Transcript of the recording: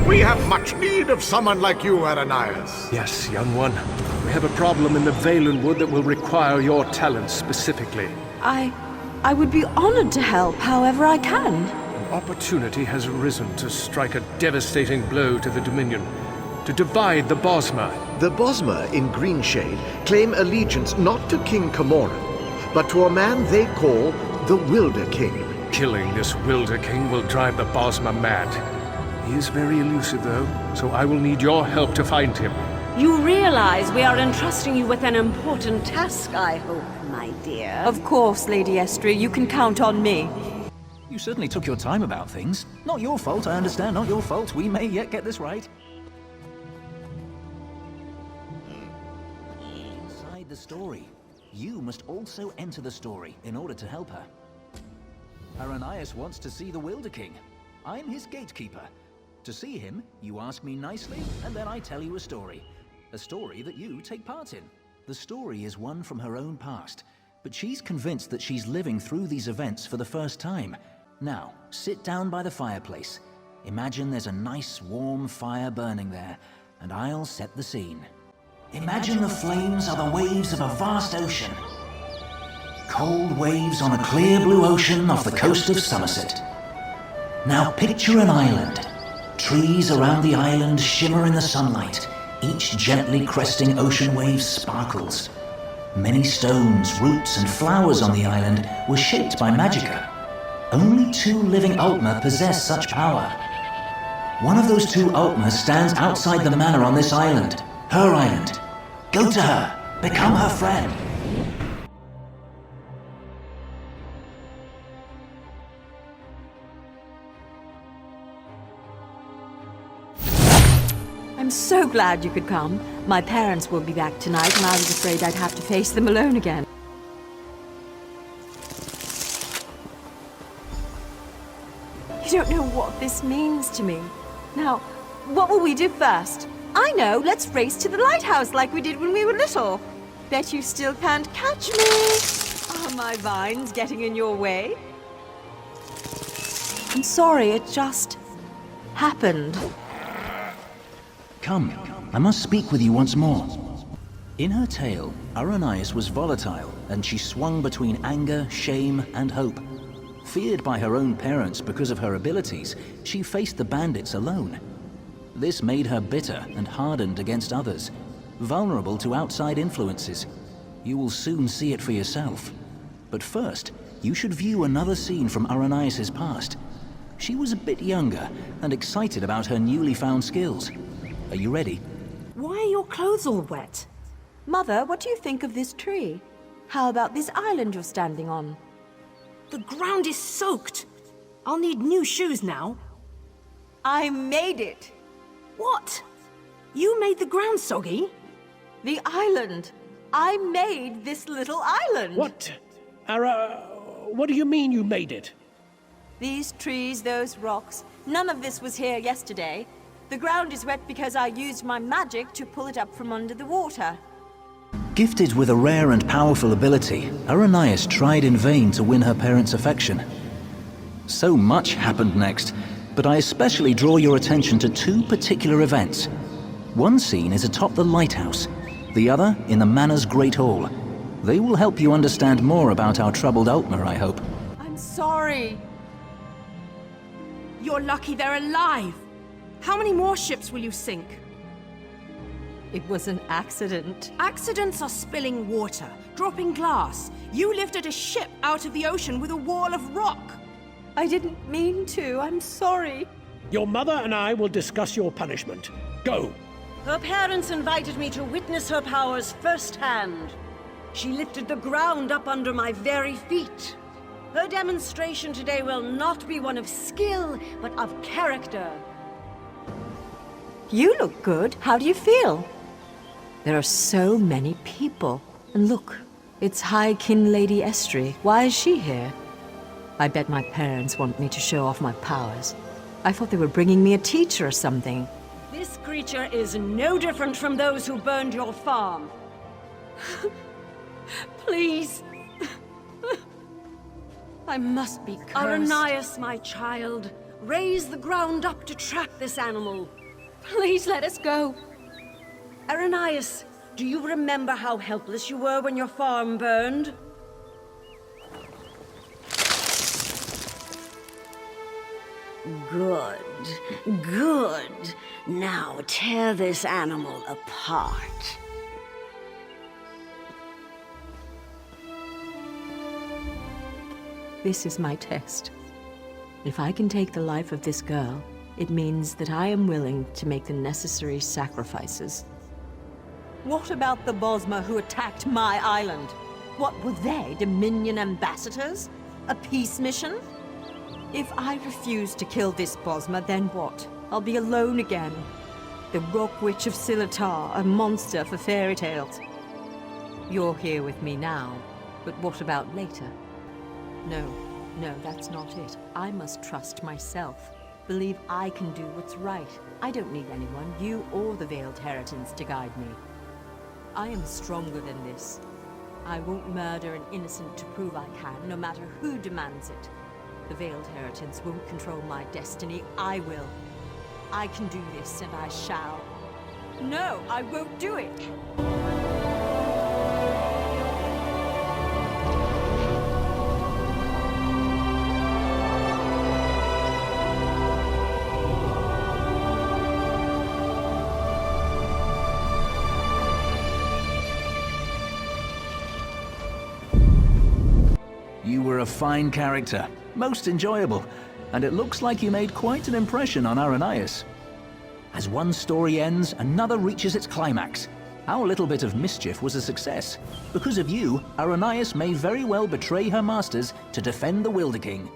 We have much need of someone like you, Aranias. Yes, young one. We have a problem in the Valenwood that will require your talents specifically. I would be honored to help however I can. An opportunity has arisen to strike a devastating blow to the Dominion, to divide the Bosmer. The Bosmer in Greenshade claim allegiance not to King Camoran, but to a man they call the Wilder King. Killing this Wilder King will drive the Bosmer mad. He is very elusive, though, so I will need your help to find him. You realize we are entrusting you with an important task, I hope, my dear. Of course, Lady Estrie, you can count on me. You certainly took your time about things. Not your fault, I understand, not your fault. We may yet get this right. Inside the story, you must also enter the story in order to help her. Aranias wants to see the Wilder King. I'm his gatekeeper. To see him, you ask me nicely, and then I tell you a story. A story that you take part in. The story is one from her own past, but she's convinced that she's living through these events for the first time. Now, sit down by the fireplace. Imagine there's a nice warm fire burning there, and I'll set the scene. Imagine the flames are the waves of a vast ocean. Cold waves on a clear blue ocean off the coast of Somerset. Now picture an island. Trees around the island shimmer in the sunlight. Each gently cresting ocean wave sparkles. Many stones, roots, and flowers on the island were shaped by Magicka. Only 2 living Altmer possess such power. One of those 2 Altmer stands outside the manor on this island. Her island. Go to her. Become her friend. I'm so glad you could come. My parents will be back tonight, and I was afraid I'd have to face them alone again. You don't know what this means to me. Now, what will we do first? I know, let's race to the lighthouse like we did when we were little. Bet you still can't catch me. Are my vines getting in your way? I'm sorry, it just happened. Come, I must speak with you once more. In her tale, Aranias was volatile, and she swung between anger, shame, and hope. Feared by her own parents because of her abilities, she faced the bandits alone. This made her bitter and hardened against others, vulnerable to outside influences. You will soon see it for yourself. But first, you should view another scene from Aranias' past. She was a bit younger and excited about her newly found skills. Are you ready? Why are your clothes all wet? Mother, what do you think of this tree? How about this island you're standing on? The ground is soaked. I'll need new shoes now. I made it! What? You made the ground soggy? The island! I made this little island! What? What do you mean you made it? These trees, those rocks, none of this was here yesterday. The ground is wet because I used my magic to pull it up from under the water. Gifted with a rare and powerful ability, Aranias tried in vain to win her parents' affection. So much happened next, but I especially draw your attention to 2 particular events. One scene is atop the lighthouse, the other in the manor's Great Hall. They will help you understand more about our troubled Altmer, I hope. I'm sorry. You're lucky they're alive. How many more ships will you sink? It was an accident. Accidents are spilling water, dropping glass. You lifted a ship out of the ocean with a wall of rock. I didn't mean to. I'm sorry. Your mother and I will discuss your punishment. Go! Her parents invited me to witness her powers firsthand. She lifted the ground up under my very feet. Her demonstration today will not be one of skill, but of character. You look good. How do you feel? There are so many people. And look, it's High Kin Lady Estrie. Why is she here? I bet my parents want me to show off my powers. I thought they were bringing me a teacher or something. This creature is no different from those who burned your farm. Please. I must be cursed. Aranias, my child, Raise the ground up to trap this animal. Please let us go. Aranias, do you remember how helpless you were when your farm burned? Good, good. Now tear this animal apart. This is my test. If I can take the life of this girl, it means that I am willing to make the necessary sacrifices. What about the Bosmer who attacked my island? What were they, Dominion ambassadors? A peace mission? If I refuse to kill this Bosmer, then what? I'll be alone again. The Rock Witch of Silitar, a monster for fairy tales. You're here with me now, but what about later? No, that's not it. I must trust myself. Believe I can do what's right. I don't need anyone, you or the Veiled Heritance, to guide me. I am stronger than this. I won't murder an innocent to prove I can, no matter who demands it. The Veiled Heritance won't control my destiny. I will. I can do this, and I shall. No, I won't do it! You were a fine character, most enjoyable, and it looks like you made quite an impression on Aranias. As one story ends, another reaches its climax. Our little bit of mischief was a success. Because of you, Aranias may very well betray her masters to defend the Wilder King.